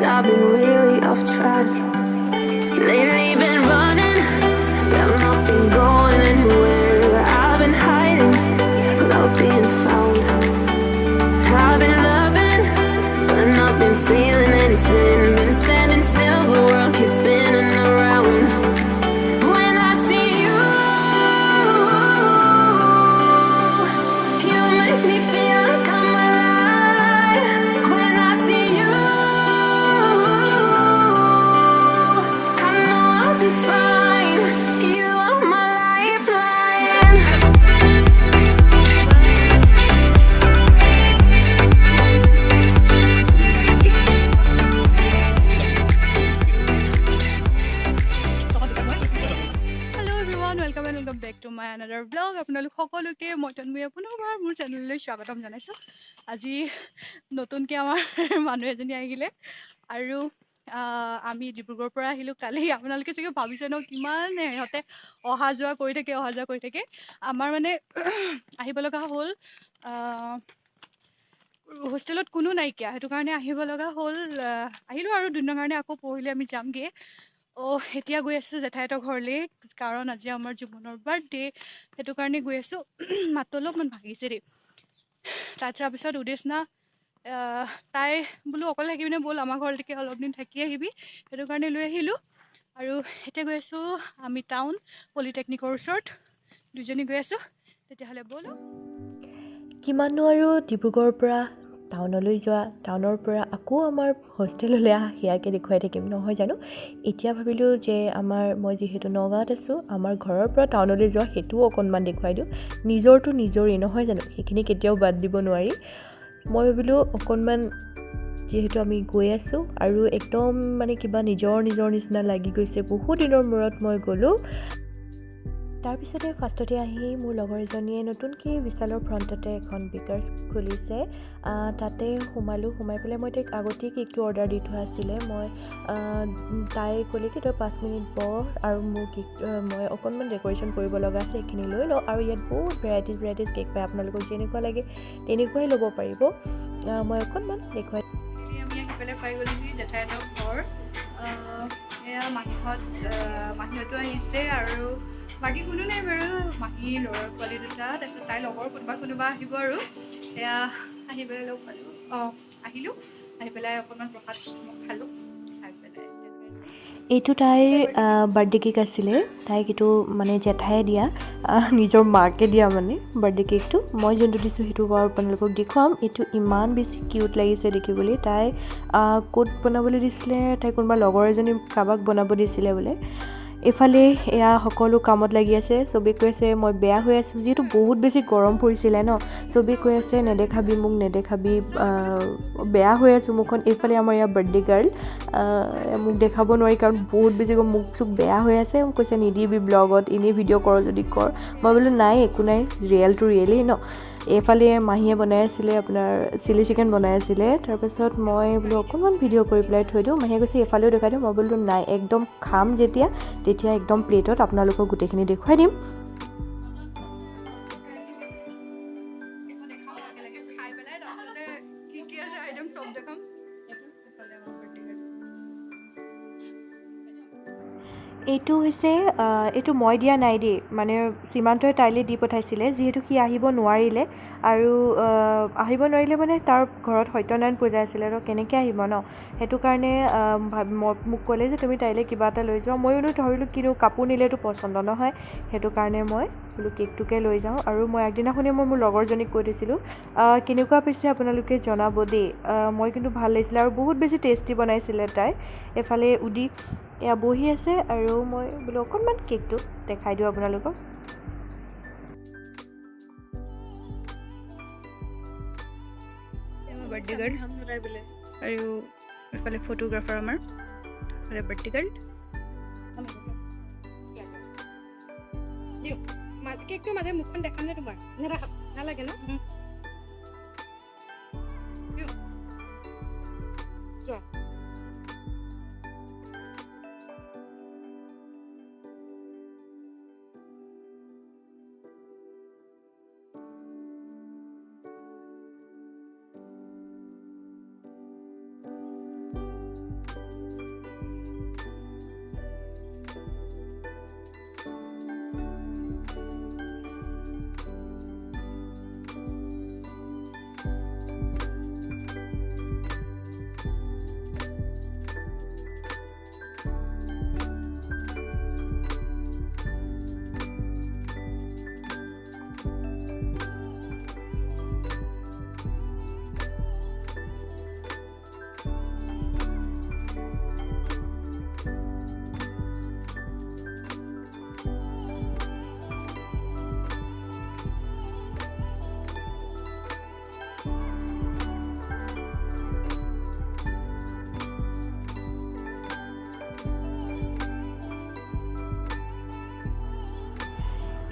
I've been really off track. Lately been running, but I've not been going anywhere. I've been hiding without being found. I've been loving, but not been feeling anything. Been standing still, the world keeps spinning around. But when I see you, you make me feel like I'm alive. When I see you, I know I'll be fine. You are my lifeline. Hello' everyone welcome back to my another blog. আপোনালোক সকলোকে মই তন্ময়ে পুনৰবাৰ মোৰ চেনেললৈ স্বাগতম জনাইছোঁ। আজি নতুনকৈ আমাৰ মানুহ এজনী আহিলে আৰু আমি ডিব্ৰুগড়ৰ পৰা আহিলোঁ কালি। আপোনালোকে চাগে ভাবিছে ন কিমান সিহঁতে অহা যোৱা কৰি থাকে। আমাৰ মানে আহিব লগা হ'ল, হোষ্টেলত কোনো নাইকিয়া, সেইটো কাৰণে আহিব লগা হ'ল। আহিলোঁ আৰু দুদিনৰ কাৰণে, আকৌ পৰহিলৈ আমি যামগৈ। এতিয়া গৈ আছোঁ জেঠাইহঁতৰ ঘৰলৈ, কাৰণ আজি আমাৰ জীৱনৰ বাৰ্থডে, সেইটো কাৰণে গৈ আছোঁ। মাতটো অলপমান ভাগিছে দেই। তাত যোৱাৰ পিছত উদেশনা তাই বোলো অকলে থাকিবিনে, ব'ল আমাৰ ঘৰলৈকে অলপ দিন থাকি আহিবি, সেইটো কাৰণে লৈ আহিলোঁ। আৰু এতিয়া গৈ আছোঁ আমি টাউন, পলিটেকনিকৰ ওচৰত দুজনী গৈ আছোঁ। তেতিয়াহ'লে ব'লো। কিমাননো আৰু ডিব্ৰুগড়ৰ পৰা টাউনলৈ যোৱা, টাউনৰ পৰা আকৌ আমাৰ হোষ্টেললৈ আহা, সেয়াকে দেখুৱাই থাকিম নহয় জানো। এতিয়া ভাবিলোঁ যে মই যিহেতু নগাঁৱত আছোঁ, আমাৰ ঘৰৰ পৰা টাউনলৈ যোৱা সেইটোও অকণমান দেখুৱাই দিওঁ। নিজৰটো নিজৰেই নহয় জানো, সেইখিনি কেতিয়াও বাদ দিব নোৱাৰি। মই ভাবিলোঁ অকণমান, যিহেতু আমি গৈ আছোঁ আৰু একদম মানে কিবা নিজৰ নিচিনা লাগি গৈছে। বহুত দিনৰ মূৰত মই গ'লোঁ। তাৰপিছতে ফাৰ্ষ্টতে আহি মোৰ লগৰ এজনীয়ে নতুনকৈ বিশালৰ ফ্ৰণ্টতে এখন বেকাৰ্ছ খুলিছে, তাতে সোমাই পেলাই মই তাইক আগতেই কেকটো অৰ্ডাৰ দি থোৱা আছিলে। তাই ক'লে কি তই 5 মিনিট বহ আৰু মোৰ কেক মই অকণমান ডেক'ৰেশ্যন কৰিব লগা আছে, এইখিনি লৈ লওঁ। আৰু ইয়াত বহুত ভেৰাইটিজ কেক পায়, আপোনালোকক যেনেকুৱা লাগে তেনেকুৱাই ল'ব পাৰিব। মই অকণমান দেখুৱাই। আমি আহি পেলাই পাই গ'লোহি জেঠাইহঁতৰ ঘৰ। এয়া মাহীহঁতো আহিছে আৰু বাকী কোনো নাই বাৰু, মাহী ল'ৰা পোৱালি দুটা, তাৰপিছত তাইৰ লগৰ কোনোবা আহিব আৰু। এয়া আহি পেলাই লগ পালোঁ, আহিলোঁ, আহি পেলাই অকণমান প্ৰসাদ খালোঁ, খাই পেলাই এইটো তাইৰ বাৰ্থডে কেক আছিলে। তাইক এইটো মানে জেঠায়ে দিয়া, নিজৰ মাকে দিয়া মানে বাৰ্থডে কেকটো। মই যোনটো দিছোঁ সেইটো বাৰু আপোনালোকক দেখুৱাম। এইটো ইমান বেছি কিউট লাগিছে দেখিবলৈ। তাই ক'ত বনাবলৈ দিছিলে, তাই কোনোবা লগৰ এজনী কাৰোবাক বনাব দিছিলে বোলে। এইফালে এয়া সকলো কামত লাগি আছে। চবেই কৈ আছে মই বেয়া হৈ আছোঁ, যিহেতু বহুত বেছি গৰম পৰিছিলে ন। চবেই কৈ আছে নেদেখাবি মোক, বেয়া হৈ আছোঁ মুখখন। এইফালে আমাৰ ইয়াৰ বাৰ্থডে গাৰ্ল, মোক দেখাব নোৱাৰি কাৰণ বহুত বেছি মুখ চুখ বেয়া হৈ আছে। মোক কৈছে নিদিবি ব্লগত, এনেই ভিডিঅ' কৰ যদি কৰ। মই বোলো নাই, একো নাই, ৰিয়েলটো ৰিয়েলেই ন। এইফালে মাহীয়ে বনাই আছিলে, আপোনাৰ চিলি চিকেন বনাই আছিলে। তাৰপাছত মই বোলো অকণমান ভিডিঅ' কৰি পেলাই থৈ দিওঁ। মাহীয়ে কৈছে এইফালেও দেখাই দিওঁ। মই বোলো নাই, একদম খাম তেতিয়া একদম প্লেটত আপোনালোকক গোটেইখিনি দেখুৱাই দিম। খাই পেলাই তাৰপিছতে কি আছে আইটেম চব দেখাম। এইটো মই দিয়া নাই দেই, মানে সীমান্তই তাইলৈ দি পঠাইছিলে, যিহেতু সি আহিব নোৱাৰিলে। আৰু আহিব নোৱাৰিলে মানে তাৰ ঘৰত সত্যনাৰায়ণ পূজা আছিলে, তো কেনেকৈ আহিব ন। সেইটো কাৰণে মোক ক'লে যে তুমি তাইলৈ কিবা এটা লৈ যোৱা। ময়ো ধৰিলোঁ কিনো কাপোৰ নিলেতো পচন্দ নহয়, সেইটো কাৰণে মই বোলো কেকটোকে লৈ যাওঁ। আৰু মই আগদিনাখনেই মই মোৰ লগৰজনীক কৈ দিছিলোঁ, কেনেকুৱা পাইছে আপোনালোকে জনাব দেই। মই কিন্তু ভাল লাগিছিলে আৰু বহুত বেছি টেষ্টি বনাইছিলে তাই। এফালে উদি এয়া বহি আছে আৰু মই বোলো অকণমান কেকটো দেখাই দিওঁ আপোনালোকক। বাৰ্থডে গাৰ্ল আৰু এইফালে ফটোগ্ৰাফাৰ আমাৰ বাৰ্থডে গাৰ্ল। কেকটো মাজে মুখখন দেখাম নে তোমাৰ? নেদেখাম, নালাগে ন। যোৱা।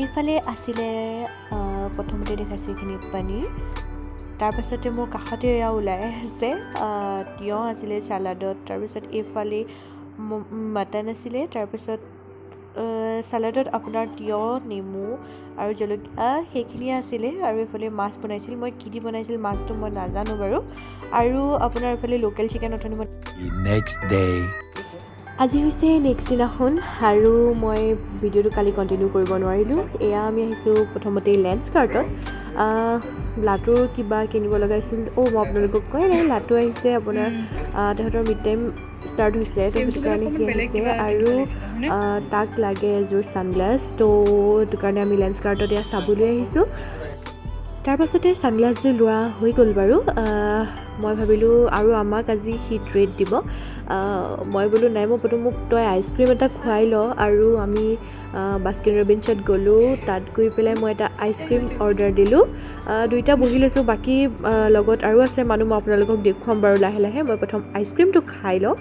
এইফালে আছিলে প্ৰথমতে দেখাইছোঁ এইখিনি পনীৰ, তাৰপাছতে মোৰ কাষতে এয়া ওলাই আছে তিয়ঁহ আছিলে চালাডত, তাৰপিছত এইফালে মটন আছিলে, তাৰপিছত চালাডত আপোনাৰ তিয়ঁহ নেমু আৰু জলকীয়া সেইখিনিয়ে আছিলে, আৰু এইফালে মাছ বনাইছিল। মই কি দি বনাইছিল মাছটো মই নাজানো বাৰু। আৰু আপোনাৰ এইফালে লোকেল চিকেন অথনি আজি হৈছে নেক্সট দিনাখন, আৰু মই ভিডিঅ'টো কালি কণ্টিনিউ কৰিব নোৱাৰিলোঁ। এয়া আমি আহিছোঁ প্ৰথমতে লেন্সকাৰ্টত, লাটুৰ কিবা কিনিব লগাইছিল। মই আপোনালোকক কয় নাই, লাটু আহিছে আপোনাৰ তেহঁতৰ মিড টাইম ষ্টাৰ্ট হৈছে, তো সেইটো কাৰণে সি আহিছে, আৰু তাক লাগে এযোৰ ছানগ্লাছ, তো সেইটো কাৰণে আমি লেন্সকাৰ্টত এয়া চাবলৈ আহিছোঁ। তাৰপাছতে ছানগ্লাছযোৰ লোৱা হৈ গ'ল বাৰু। মই ভাবিলোঁ আৰু আমাক আজি সি ট্ৰিট দিব। মই বোলো নাই, মোক তই আইচক্ৰীম এটা খুৱাই ল, আৰু আমি বাস্কিন ৰবিন্সত গ'লোঁ। তাত গৈ পেলাই মই এটা আইচক্ৰীম অৰ্ডাৰ দিলোঁ, দুইটা বহি লৈছোঁ। বাকী লগত আৰু আছে মানুহ, মই আপোনালোকক দেখুৱাম বাৰু লাহে লাহে। মই প্ৰথম আইচক্ৰীমটো খাই লওঁ।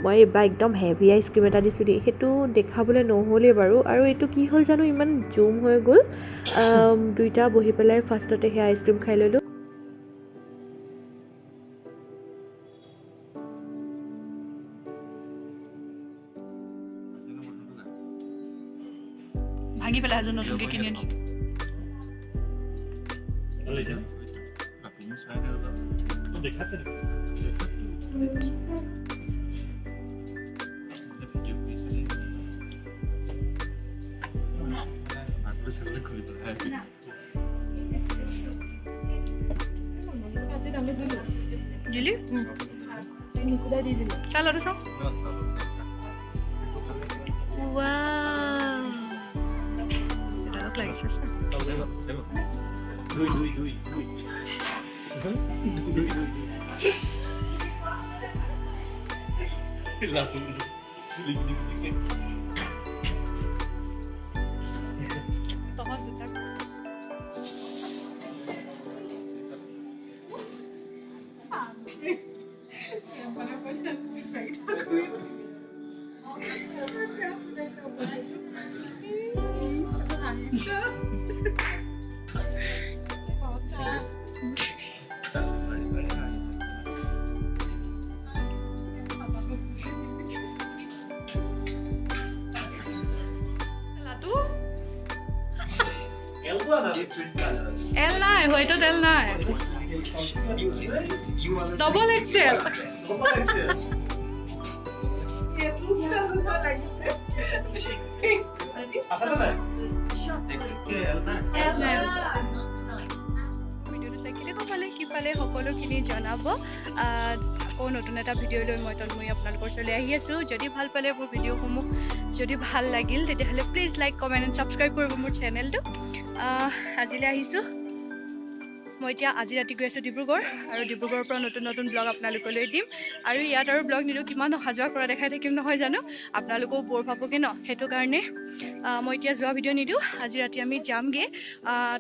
মই এইবাৰ একদম হেভি আইচক্ৰীম এটা দিছোঁ দেই, সেইটো দেখাবলৈ নহ'লেই বাৰু। আৰু এইটো কি হ'ল জানো, ইমান জুম হৈ গ'ল। দুইটা বহি পেলাই ফাৰ্ষ্টতে সেই আইচক্ৰীম খাই ল'লোঁ। ভাঙি পেলাই এজন নতুনকৈ কিনি আনিছোঁ। দিলি চালাটো চাওঁ। লাগিছে এল নাই, হোৱাইটত এল নাই, ডবল এক্সেল। ভিডিঅ'টো চাই কেনেকুৱা পালে, কি পালে সকলোখিনি জনাব। আকৌ নতুন এটা ভিডিঅ' লৈ মই আপোনালোকৰ ওচৰলৈ আহি আছোঁ। যদি ভাল পালে মোৰ ভিডিঅ'সমূহ, যদি ভাল লাগিল তেতিয়াহ'লে please like, comment and subscribe কৰিব মোৰ চেনেলটো। আজিলৈ আহিছোঁ। মই এতিয়া আজি ৰাতি গৈ আছোঁ ডিব্ৰুগড়, আৰু ডিব্ৰুগড়ৰ পৰা নতুন নতুন ব্লগ আপোনালোকলৈ দিম। আৰু ইয়াত আৰু ব্লগ নিদিওঁ, কিমান অহা যোৱা কৰা দেখাই থাকিম নহয় জানো, আপোনালোকেও বৰ পাবগৈ ন, সেইটো কাৰণে মই এতিয়া যোৱা ভিডিঅ' নিদিওঁ। আজি ৰাতি আমি যামগৈ,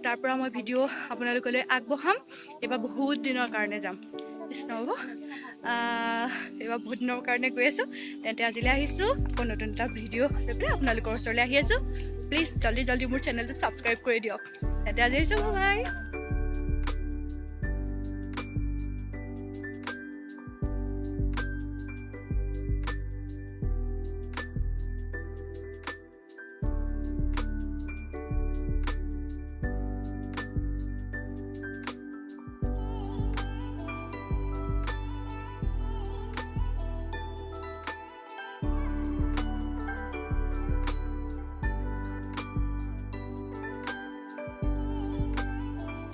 তাৰ পৰা মই ভিডিঅ' আপোনালোকলৈ আগবঢ়াম। এইবাৰ বহুত দিনৰ কাৰণে যাম, কৃষ্ণ হ'ব, এইবাৰ বহুত দিনৰ কাৰণে গৈ আছোঁ। তেন্তে আজিলৈ আহিছোঁ, আকৌ নতুন এটা ভিডিঅ' লৈ পেলাই আপোনালোকৰ ওচৰলৈ আহি আছোঁ। প্লিজ জল্দি জল্দি মোৰ চেনেলটো ছাবস্ক্ৰাইব কৰি দিয়ক। তেন্তে আজি আহিছোঁ, বাই।